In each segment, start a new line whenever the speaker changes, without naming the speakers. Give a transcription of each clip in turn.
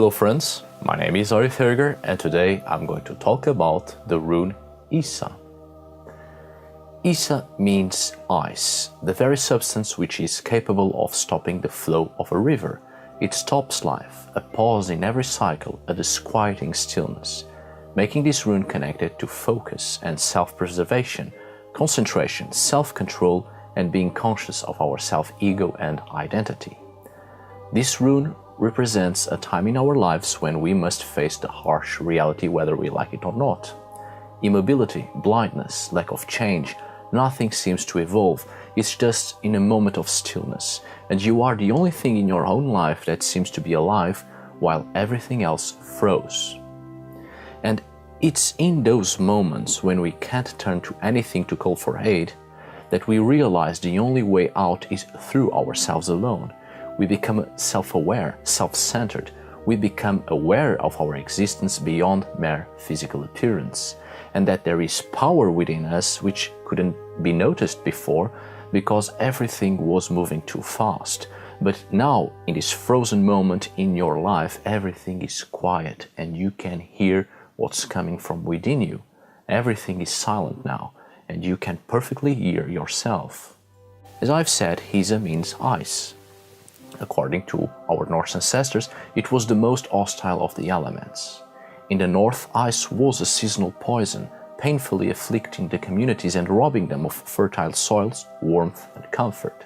Hello friends, my name is Arithurger and today I'm going to talk about the rune Isa. Isa means ice, the very substance which is capable of stopping the flow of a river. It stops life, a pause in every cycle, a disquieting stillness, making this rune connected to focus and self-preservation, concentration, self-control, and being conscious of our self-ego and identity. This rune represents a time in our lives when we must face the harsh reality whether we like it or not. Immobility, blindness, lack of change, nothing seems to evolve, it's just in a moment of stillness, and you are the only thing in your own life that seems to be alive while everything else froze. And it's in those moments when we can't turn to anything to call for aid that we realize the only way out is through ourselves alone. We become self-aware, self-centered. We become aware of our existence beyond mere physical appearance, and that there is power within us which couldn't be noticed before because everything was moving too fast. But now, in this frozen moment in your life, everything is quiet and you can hear what's coming from within you. Everything is silent now, and you can perfectly hear yourself. As I've said, Isa means ice. According to our Norse ancestors, it was the most hostile of the elements. In the north, ice was a seasonal poison, painfully afflicting the communities and robbing them of fertile soils, warmth and comfort.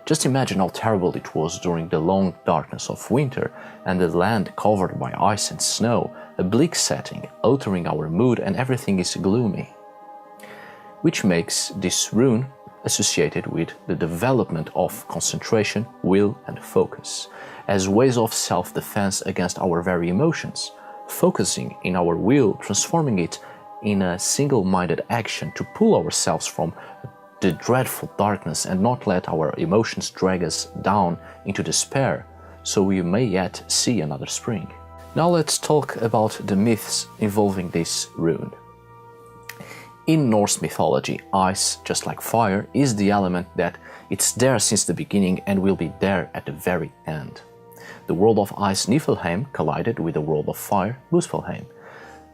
Just imagine how terrible it was during the long darkness of winter and the land covered by ice and snow, a bleak setting, altering our mood, and everything is gloomy. Which makes this rune associated with the development of concentration, will and focus, as ways of self-defense against our very emotions, focusing in our will, transforming it in a single-minded action to pull ourselves from the dreadful darkness and not let our emotions drag us down into despair, so we may yet see another spring. Now let's talk about the myths involving this rune. In Norse mythology, ice, just like fire, is the element that it's there since the beginning and will be there at the very end. The world of ice, Niflheim, collided with the world of fire, Muspelheim,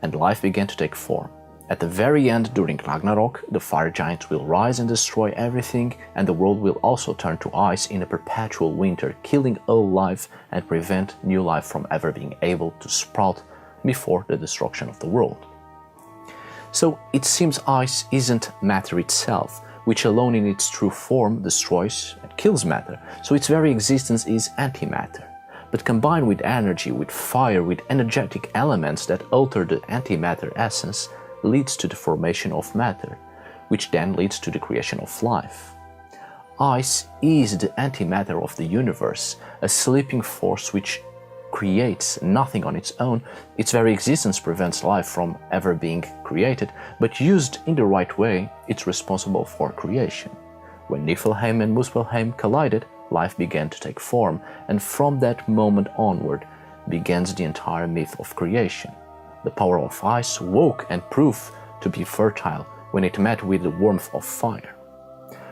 and life began to take form. At the very end, during Ragnarok, the fire giants will rise and destroy everything, and the world will also turn to ice in a perpetual winter, killing all life and prevent new life from ever being able to sprout before the destruction of the world. So it seems ice isn't matter itself, which alone in its true form destroys and kills matter, so its very existence is antimatter. But combined with energy, with fire, with energetic elements that alter the antimatter essence, leads to the formation of matter, which then leads to the creation of life. Ice is the antimatter of the universe, a sleeping force which creates nothing on its own. Its very existence prevents life from ever being created, but used in the right way, it's responsible for creation. When Niflheim and Muspelheim collided, life began to take form, and from that moment onward begins the entire myth of creation. The power of ice woke and proved to be fertile when it met with the warmth of fire.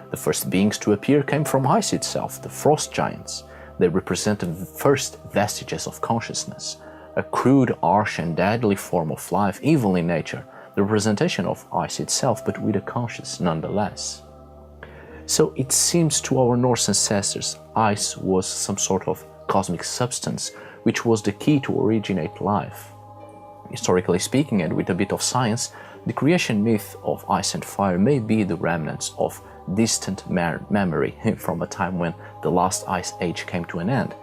The first beings to appear came from ice itself, the frost giants. They represented the first vestiges of consciousness, a crude, harsh and deadly form of life, evil in nature, the representation of ice itself, but with a conscience nonetheless. So it seems to our Norse ancestors, ice was some sort of cosmic substance, which was the key to originate life. Historically speaking, and with a bit of science, the creation myth of ice and fire may be the remnants of distant memory from a time when the last ice age came to an end,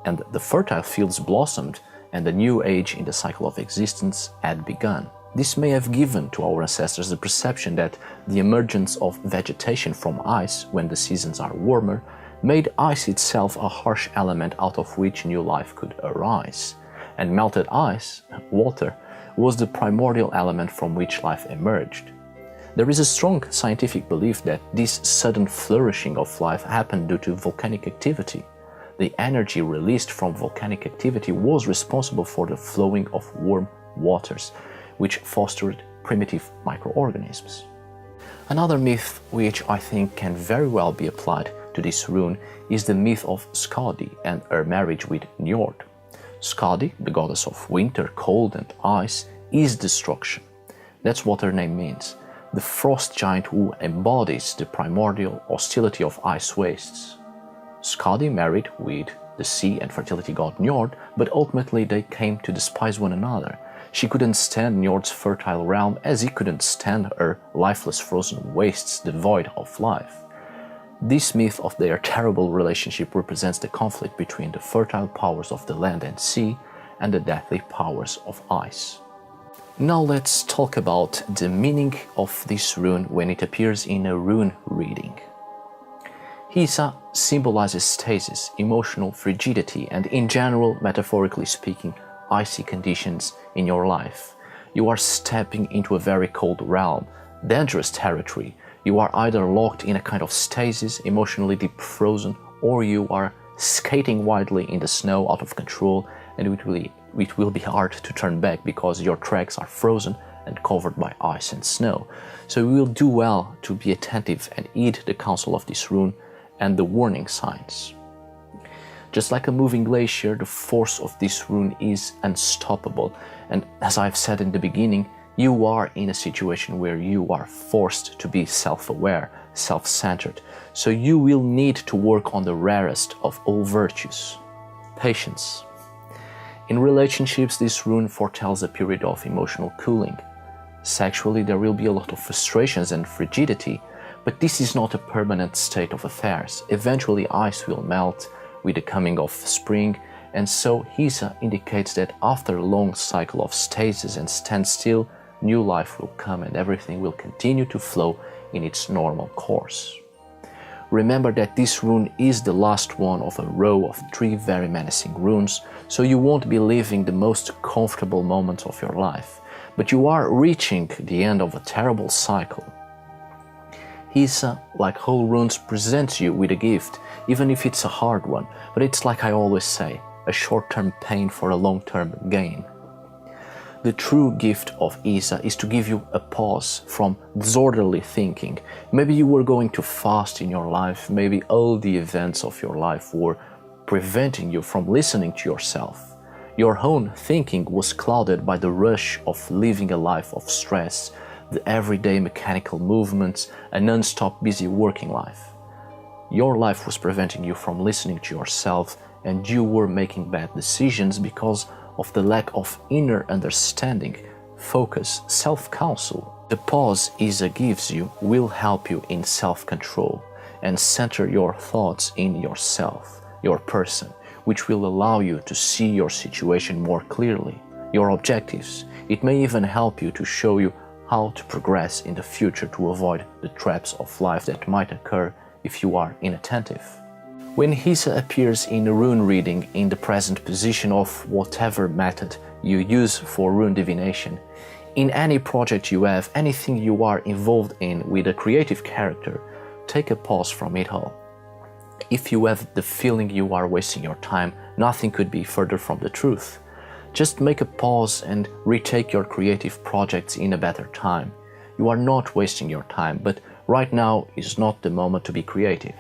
and the fertile fields blossomed and a new age in the cycle of existence had begun. This may have given to our ancestors the perception that the emergence of vegetation from ice when the seasons are warmer made ice itself a harsh element out of which new life could arise, and melted ice, water, was the primordial element from which life emerged. There is a strong scientific belief that this sudden flourishing of life happened due to volcanic activity. The energy released from volcanic activity was responsible for the flowing of warm waters, which fostered primitive microorganisms. Another myth which I think can very well be applied to this rune is the myth of Skadi and her marriage with Njord. Skadi, the goddess of winter, cold and ice, is destruction. That's what her name means. The frost giant who embodies the primordial hostility of ice wastes. Skadi married with the sea and fertility god Njord, but ultimately they came to despise one another. She couldn't stand Njord's fertile realm as he couldn't stand her lifeless frozen wastes devoid of life. This myth of their terrible relationship represents the conflict between the fertile powers of the land and sea and the deathly powers of ice. Now let's talk about the meaning of this rune when it appears in a rune reading. Isa symbolizes stasis, emotional frigidity, and in general, metaphorically speaking, icy conditions in your life. You are stepping into a very cold realm, dangerous territory. You are either locked in a kind of stasis, emotionally deep frozen, or you are skating wildly in the snow out of control, and it will be hard to turn back because your tracks are frozen and covered by ice and snow. So you will do well to be attentive and heed the counsel of this rune and the warning signs. Just like a moving glacier, the force of this rune is unstoppable, and as I've said in the beginning, you are in a situation where you are forced to be self-aware, self-centered, so you will need to work on the rarest of all virtues, patience. In relationships, this rune foretells a period of emotional cooling. Sexually, there will be a lot of frustrations and frigidity, but this is not a permanent state of affairs. Eventually, ice will melt with the coming of spring, and so Isa indicates that after a long cycle of stasis and standstill, new life will come and everything will continue to flow in its normal course. Remember that this rune is the last one of a row of 3 very menacing runes, so you won't be living the most comfortable moments of your life, but you are reaching the end of a terrible cycle. Isa, like all runes, presents you with a gift, even if it's a hard one, but it's like I always say, a short-term pain for a long-term gain. The true gift of Isa is to give you a pause from disorderly thinking. Maybe you were going too fast in your life, maybe all the events of your life were preventing you from listening to yourself. Your own thinking was clouded by the rush of living a life of stress, the everyday mechanical movements, a non-stop busy working life. Your life was preventing you from listening to yourself, and you were making bad decisions because of the lack of inner understanding, focus, self-counsel. The pause Isa gives you will help you in self-control and center your thoughts in yourself, your person, which will allow you to see your situation more clearly, your objectives. It may even help you to show you how to progress in the future to avoid the traps of life that might occur if you are inattentive. When Isa appears in a rune reading in the present position of whatever method you use for rune divination, in any project you have, anything you are involved in with a creative character, take a pause from it all. If you have the feeling you are wasting your time, nothing could be further from the truth. Just make a pause and retake your creative projects in a better time. You are not wasting your time, but right now is not the moment to be creative.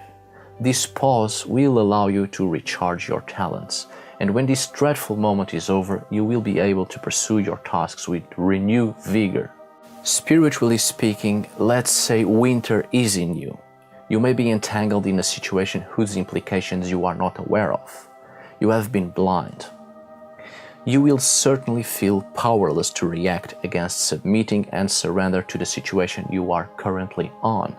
This pause will allow you to recharge your talents, and when this dreadful moment is over, you will be able to pursue your tasks with renewed vigor. Spiritually speaking, let's say winter is in you. You may be entangled in a situation whose implications you are not aware of. You have been blind. You will certainly feel powerless to react against submitting and surrender to the situation you are currently on.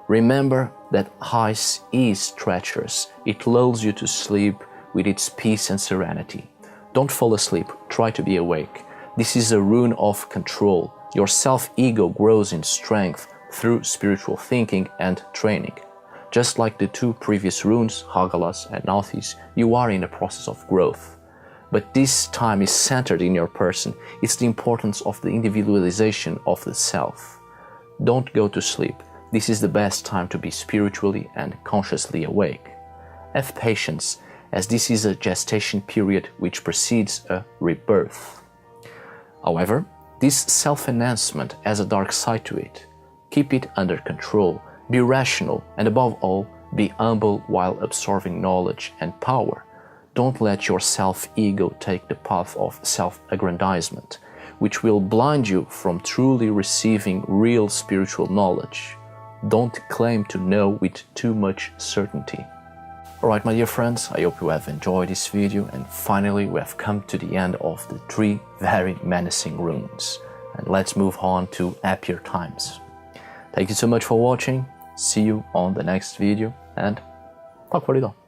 Remember that ice is treacherous. It lulls you to sleep with its peace and serenity. Don't fall asleep, try to be awake. This is a rune of control. Your self-ego grows in strength through spiritual thinking and training. Just like the 2 previous runes, Hagalaz and Nauthiz, you are in a process of growth. But this time is centered in your person. It's the importance of the individualization of the self. Don't go to sleep. This is the best time to be spiritually and consciously awake. Have patience, as this is a gestation period which precedes a rebirth. However, this self-enhancement has a dark side to it. Keep it under control, be rational, and above all, be humble while absorbing knowledge and power. don't let your self-ego take the path of self-aggrandizement, which will blind you from truly receiving real spiritual knowledge. Don't claim to know with too much certainty. Alright, my dear friends, I hope you have enjoyed this video, and finally we have come to the end of the 3 very menacing runes. And let's move on to happier times. Thank you so much for watching, see you on the next video, and tack för idag.